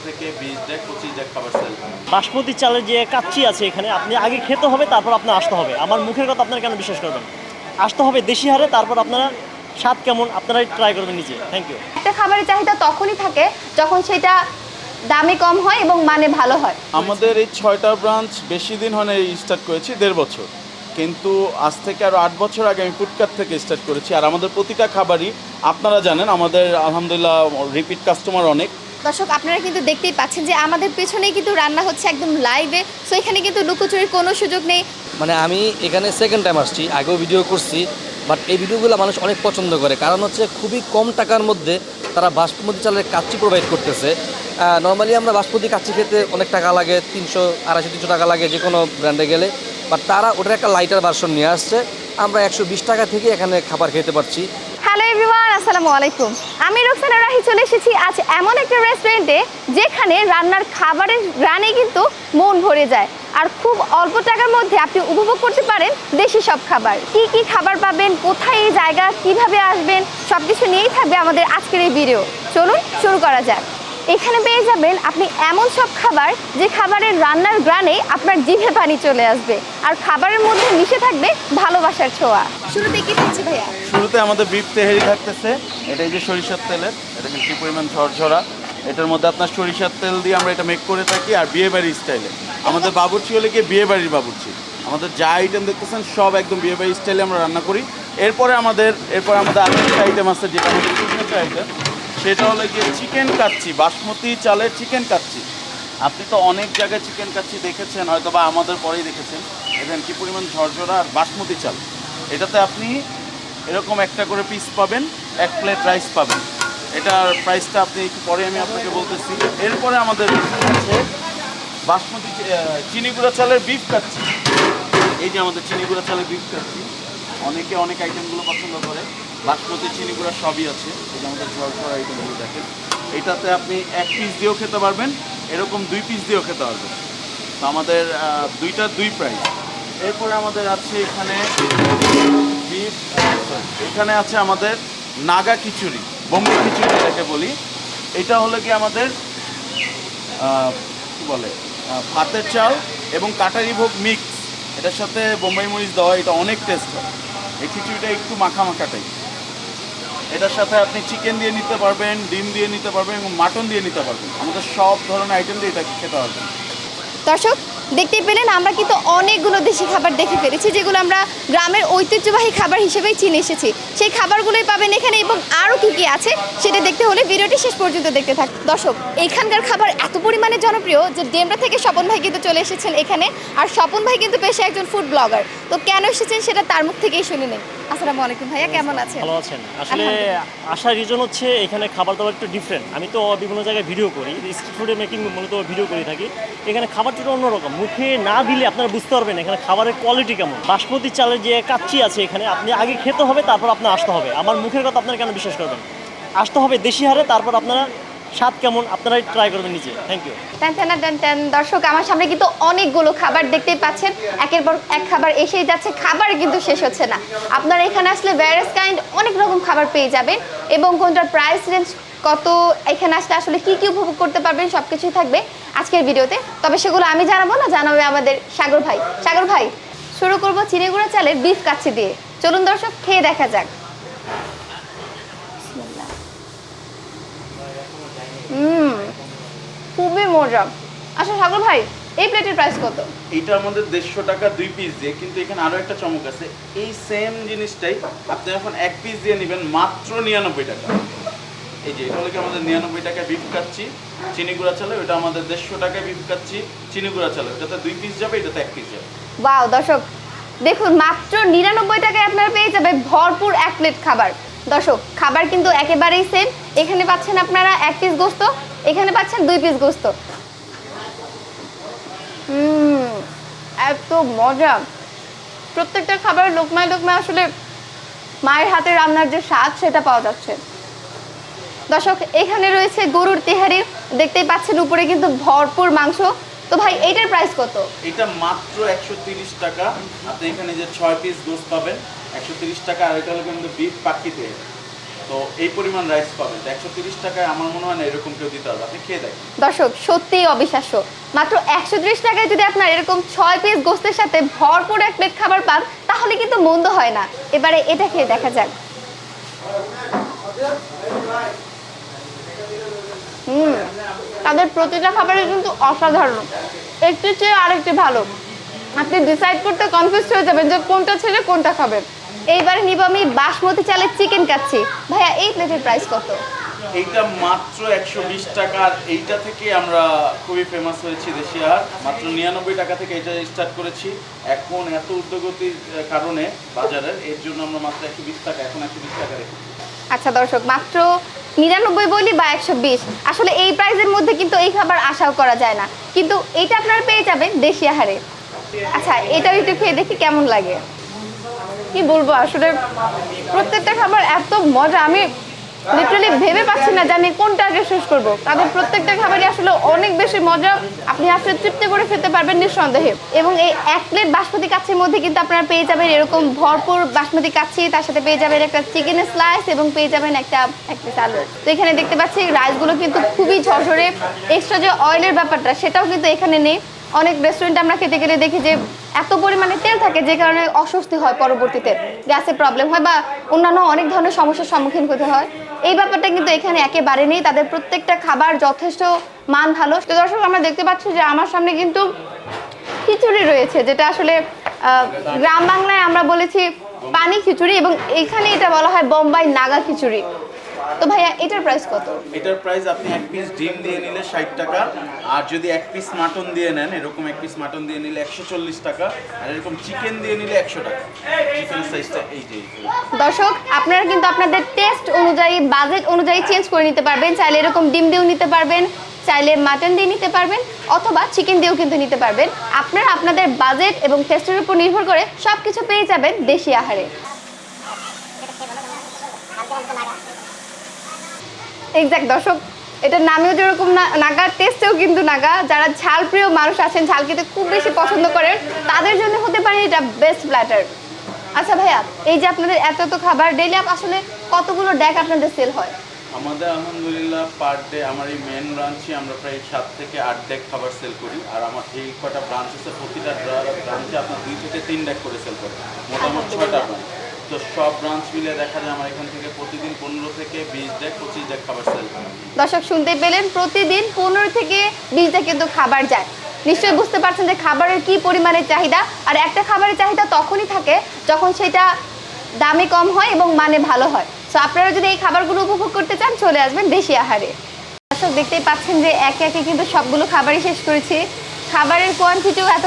থেকে 20 day 25 day খাবার sell. Basmati চালের যে কাচ্চি আছে এখানে আপনি আগে খেতে হবে, তারপর আপনার আসতে হবে। আমার মুখের কথা আপনারা কেন বিশ্বাস করবেন? আসতে হবে দেশি হারে, তারপর আপনারা স্বাদ কেমন আপনারাই ট্রাই করবেন নিজে। Thank you. একটা খাবারের চাহিদা তখনই থাকে যখন সেটা দামে কম হয় এবং মানে ভালো হয়। আমাদের এই 6টা ব্রাঞ্চ বেশি দিন হয় স্টার্ট করেছি 1.5 বছর, কিন্তু আজ থেকে আরও 8 বছর আগে আমি ফুডকার্ট থেকে স্টার্ট করেছি। আর আমাদের প্রতিটা খাবারই আপনারা জানেন, আমাদের আলহামদুলিল্লাহ রিপিট কাস্টমার অনেক। দর্শক আপনারা কিন্তু দেখতেই পাচ্ছেন যে আমাদের পেছনেই কিন্তু রান্না হচ্ছে একদম লাইভে। সো এখানে কিন্তু লুকোচুরির কোনো সুযোগ নেই। মানে আমি এখানে সেকেন্ড টাইম আসছি, আগেও ভিডিও করছি, বাট এই ভিডিওগুলো মানুষ অনেক পছন্দ করে, কারণ হচ্ছে খুবই কম টাকার মধ্যে তারা বাসমতি চালের কাচ্চি প্রোভাইড করতেছে। নর্মালি আমরা বাসমতি কাচ্চি খেতে অনেক টাকা লাগে, 250-300 টাকা লাগে যে কোনো ব্র্যান্ডে গেলে, বাট তারা ওটার একটা লাইটার ভার্সন নিয়ে আসছে। আমরা 120 টাকা থেকে এখানে খাবার খেতে পারছি। হ্যালো এভরিওয়ান, আসসালামু আলাইকুম। আমি রুকসানা রাহি চলে এসেছি আজ এমন একটা রেস্টুরেন্টে যেখানে রান্নার খাবারের রানে কিন্তু মন ভরে যায়, আর খুব অল্প টাকার মধ্যে আপনি উপভোগ করতে পারেন দেশি সব খাবার। কি কি খাবার পাবেন, কোথায় এই জায়গা, কিভাবে আসবেন, সব কিছু নিয়েই থাকবে আমাদের আজকের এই ভিডিও। চলুন শুরু করা যাক। এখানে পেয়ে যাবেন আপনি এমন সব খাবার যে খাবারের রান্নার গ্রানে আপনার জিভে পানি চলে আসবে, আর খাবারের মধ্যে মিশে থাকবে ভালোবাসার ছোঁয়া। শুরুতে কি থাকছে ভাইয়া? শুরুতে আমাদের বিফ তেহারি থাকতেছে। এটা এই যে সরিষার তেলের, এটা কিন্তু কি পরিমাণ ঝরঝরা। এটার মধ্যে আপনার সরিষার তেল দিয়ে আমরা এটা মেক করে থাকি, আর বিয়েবাড়ি স্টাইলে। আমাদের বাবুর্চি হলে গিয়ে বিয়েবাড়ির বাবুর্চি। আমাদের যা আইটেম দেখতেছেন সব একদম বিয়েবাড়ি স্টাইলে আমরা রান্না করি। এরপরে আমাদের আরও একটা আইটেম আছে যেটা আমাদের সিগনেচার আইটেম, সেটা হলো গিয়ে চিকেন কাচ্চি, বাসমতি চালের চিকেন কাচ্চি। আপনি তো অনেক জায়গায় চিকেন কাচ্চি দেখেছেন হয়তো, বা আমাদের পরেই দেখেছেন। দেখেন কী পরিমাণ ঝরঝরা আর বাসমতি চাল। এটাতে আপনি এরকম একটা করে পিস পাবেন, 1 প্লেট রাইস পাবেন। এটার প্রাইসটা আপনি একটু পরে আমি আপনাকে বলতেছি। এরপরে আমাদের আছে বাসমতি চিনি গুঁড়া চালের বিফ কাচ্চি। এই যে আমাদের চিনি গুঁড়া চালের বিফ কাচ্চি, অনেকে অনেক আইটেমগুলো পছন্দ করে। বাসমতি চিনি গুঁড়া সবই আছে। এই যে আমাদের ঝরঝরা আইটেমগুলো দেখেন, এটাতে আপনি 1 পিস দিয়েও খেতে পারবেন, এরকম 2 পিস দিয়েও খেতে পারবেন। তো আমাদের দুইটার 2 প্রাইস। এরপরে আমাদের আছে এখানে বিফ, এখানে আছে আমাদের নাগা খিচুড়ি, বোম্বে খিচুড়ি এটাকে বলি। এটা হলো কি আমাদের কী বলে ভাতের চাল এবং কাটারি ভোগ মিক্স, এটার সাথে বোম্বাই মরিচ দেওয়া, এটা অনেক টেস্ট হয়। এই খিচুড়িটা একটু মাখা মাখা টাইপ। এটার সাথে আপনি চিকেন দিয়ে নিতে পারবেন, ডিম দিয়ে নিতে পারবেন এবং মাটন দিয়ে নিতে পারবেন। আমাদের সব ধরনের আইটেম দিয়ে এটা খেতে পারবেন। দর্শক দেখতেই পেলেন আমরা কিন্তু অনেকগুলো দেশি খাবার দেখে ফেলেছি, যেগুলো আমরা গ্রামের ঐতিহ্যবাহী খাবার হিসেবেই চিনে এসেছি। সেই খাবারগুলোই পাবেন এখানে, এবং আরও কী কী আছে সেটা দেখতে হলে ভিডিওটি শেষ পর্যন্ত দেখতে থাক। দর্শক এখানকার খাবার এত পরিমাণে জনপ্রিয় যে ডেমরা থেকে স্বপন ভাই কিন্তু চলে এসেছেন এখানে, আর স্বপন ভাই কিন্তু পেশায় একজন ফুড ব্লগার। তো কেন এসেছেন সেটা তার মুখ থেকেই শুনে নেই। আসসালামু আলাইকুম ভাইয়া, কেমন আছেন? ভালো আছেন? আসলে আসার রিজন হচ্ছে এখানে খাবার দাবার একটু ডিফারেন্ট। আমি তো বিভিন্ন জায়গায় ভিডিও করি, স্ট্রিট ফুডের মেকিং মূলত ভিডিও করে থাকি। এখানে খাবারটা অন্যরকম, মুখে না দিলে আপনারা বুঝতে পারবেন এখানে খাবারের কোয়ালিটি কেমন। বাসমতি চালের যে কাচ্চি আছে এখানে আপনি আগে খেতে হবে, তারপর আপনার আসতে হবে। আমার মুখের কথা আপনারা কেন বিশ্বাস করবেন? আসতে হবে দেশি হারে, তারপর আপনারা স্বাদ কেমন আপনারাই ট্রাই করবেন নিজে। Thank you. দর্শক আমার সামনে কিন্তু অনেকগুলো খাবার দেখতেই পাচ্ছেন, একের পর এক খাবার এসেই যাচ্ছে, খাবার কিন্তু শেষ হচ্ছে না। আপনারা এখানে আসলে ভ্যারিয়াস কাইন্ড অনেক রকম খাবার পেয়ে যাবেন, এবং কোনটার প্রাইস রেঞ্জ কত, এখানে আসলে আসলে কি কি উপভোগ করতে পারবেন সবকিছুই থাকবে আজকের ভিডিওতে। তবে সেগুলো আমি জানাবো না, জানাবে আমাদের সাগর ভাই। সাগর ভাই, শুরু করবো চিনি গুঁড়া চালের বিফ কাচ্চি দিয়ে। চলুন দর্শক খেয়ে দেখা যাক। খুবই মজা। আচ্ছা সাগর ভাই, এই প্লেটের প্রাইস কত? এটা আমাদের 150 টাকা 2 পিস দিয়ে, কিন্তু এখানে আরও একটা চমক আছে। এই সেম জিনিসটাই আপনি এখন 1 পিস দিয়ে নেবেন মাত্র 99 টাকা। এই যে এটা হলো কি আমাদের 99 টাকায় বিফ কাচ্চি চিনি গুঁড়া চালে, ওটা আমাদের 150 টাকায় বিফ কাচ্চি চিনি গুঁড়া চালে, এটাতে 2 পিস যাবে, এটাতে 1 পিস যাবে। ওয়াও দর্শক দেখুন, মাত্র 99 টাকায় আপনারা পেয়ে যাবে ভরপুর 1 প্লেট খাবার। দর্শক খাবার কিন্তু একেবারেই সেম। এখানে পাচ্ছেন আপনারা 1 পিস গোস্ত, এখানে পাচ্ছেন 2 পিস গোস্ত। এত মজা, প্রত্যেকটা খাবারের লোকমায় লোকমায় আসলে মায়ের হাতে রান্নার যে স্বাদ সেটা পাওয়া যাচ্ছে। দর্শক এখানে রয়েছে গরুর তেহারি, দেখতেই পাচ্ছেন উপরে কিন্তু ভরপুর মাংস। তো ভাই এইটার প্রাইস কত? এটা মাত্র 130 টাকা। আপনি এখানে যে 6 পিস গোস্ত পাবেন 130 টাকা, আর এটা হলো কিন্তু বিফ পাক্কি তেহারি। তো এই পরিমাণ রাইস পাবেন, 130 টাকায় আমার মনে হয় না এরকম কেউ দিতে পারবে। আপনি খেয়ে দেখেন। দর্শক সত্যিই অবিশ্বাস্য, মাত্র 130 টাকায় যদি আপনার এরকম 6 পিস গোস্তের সাথে ভরপুর এক প্লেট খাবার পান তাহলে কিন্তু মন্দ হয় না। এবারে এটা খেয়ে দেখা যাক। তাদের প্রতিটা খাবারই কিন্তু অসাধারণ, একটি চেয়ে আরেকটি ভালো। আপনি ডিসাইড করতে কনফিউজ হয়ে যাবেন যে কোনটা ছেড়ে কোনটা খাবেন। এইবারে নিব আমি বাসমতি চালের চিকেন কাচ্চি। ভাইয়া এই প্লেটের প্রাইস কত? এইটা মাত্র 120 টাকা। আর এইটা থেকে আমরা খুবই ফেমাস হয়েছি দেশিয়ার। মাত্র 99 টাকা থেকে এটা স্টার্ট করেছি। এখন এত উদ্যোগতির কারণে বাজারের, এর জন্য আমরা মাত্র 120 টাকা, এখন 120 টাকা রেখেছি। আচ্ছা দর্শক, মাত্র 99 বলি বা 120, আসলে এই প্রাইসের মধ্যে কিন্তু এই খাবার আশাও করা যায় না, কিন্তু এইটা আপনারা পেয়ে যাবেন দেশি আহারে। আচ্ছা এটাও একটু খেয়ে দেখি কেমন লাগে। কি বলবো, আসলে প্রত্যেকটা খাবার এত মজা, আমি লিটারালি ভেবে পাচ্ছি না যে আমি কোনটা আগে শেষ করব। তাদের প্রত্যেকটা খাবারই আসলে অনেক বেশি মজা, আপনি আসলে তৃপ্তি করে খেতে পারবেন নিঃসন্দেহে। এবং এই এক প্লেট বাসমতি কাচ্চির মধ্যে কিন্তু আপনারা পেয়ে যাবেন এরকম ভরপুর বাসমতি কাচ্চি, তার সাথে পেয়ে যাবেন একটা চিকেনের স্লাইস এবং পেয়ে যাবেন একটা পিস আলু। তো এখানে দেখতে পাচ্ছি রাইসগুলো কিন্তু খুবই ঝরঝরে, এক্সট্রা যে অয়েলের ব্যাপারটা সেটাও কিন্তু এখানে নেই। অনেক রেস্টুরেন্টে আমরা খেতে গেলে দেখি যে এত পরিমাণে তেল থাকে যে কারণে অস্বস্তি হয়, পরবর্তীতে গ্যাসের প্রবলেম হয় বা অন্যান্য অনেক ধরনের সমস্যার সম্মুখীন হতে হয়। এই ব্যাপারটা কিন্তু এখানে একেবারে নেই। তাদের প্রত্যেকটা খাবার যথেষ্ট মান ভালো। তো দর্শক আমরা দেখতে পাচ্ছি যে আমার সামনে কিন্তু খিচুড়ি রয়েছে, যেটা আসলে গ্রাম বাংলায় আমরা বলেছি পানি খিচুড়ি, এবং এখানে এটা বলা হয় বোম্বাই নাগা খিচুড়ি। তো ভাইয়া এটার প্রাইস কত? এটার প্রাইস আপনি এক পিস ডিম দিয়ে নিলে 60 টাকা, আর যদি এক পিস মাটন দিয়ে নেন, এরকম এক পিস মাটন দিয়ে নিলে 140 টাকা, আর এরকম চিকেন দিয়ে নিলে 100 টাকা। চিকেন সাইজটা এই যে। দর্শক আপনারা কিন্তু আপনাদের টেস্ট অনুযায়ী, বাজেট অনুযায়ী চেঞ্জ করে নিতে পারবেন। চাইলে এরকম ডিম দিয়েও নিতে পারবেন, চাইলে মাটন দিয়ে নিতে পারবেন, অথবা চিকেন দিয়েও কিন্তু নিতে পারবেন। আপনারা আপনাদের বাজেট এবং টেস্টের উপর নির্ভর করে সব কিছু পেয়ে যাবেন দেশি আহারে। এক্স্যাক্ট দর্শক, এটার নামেও যেরকম নাগা, টেস্টেও কিন্তু নাগা। যারা ঝাল প্রিয় মানুষ আছেন, ঝাল খেতে খুব বেশি পছন্দ করেন, তাদের জন্য হতে পারে এটা বেস্ট প্ল্যাটার। আচ্ছা ভাইয়া, এই যে আপনাদের এত এত খাবার ডেইলি আসলে কতগুলো ডেক আপনাদের সেল হয়? আমাদের আলহামদুলিল্লাহ পার ডে আমার এই মেন ব্রাঞ্চে আমরা প্রায় 7 থেকে 8 ডেক খাবার সেল করি। আর আমার এই কটা ব্রাঞ্চ আছে, প্রতিটা ব্রাঞ্চে আপনার 2 থেকে 3 ডেক করে সেল করে, মোটামুটি 6টা ব্রাঞ্চ। তো সব ব্রাঞ্চ মিলে দেখা যায় আমার এখান থেকে প্রতিদিন 15 থেকে 20 ডেক 25 ডেক খাবার সেল করে। দর্শক শুনতে পেলেন, প্রতিদিন 15 থেকে 20 ডেক কিন্তু খাবার যায়। নিশ্চয়ই বুঝতে পারছেন যে খাবারের কি পরিমাণের চাহিদা। আর একটা খাবারের চাহিদা তখনই থাকে যখন সেটা দামে কম হয় এবং মানে ভালো হয়। সো আপনারা যদি এই খাবারগুলো উপভোগ করতে চান, চলে আসবেন দেশি আহারে। দর্শক দেখতেই পাচ্ছেন যে একে একে কিন্তু সবগুলো খাবারই শেষ করেছি। খাবারের কোয়ান্টিটিও এত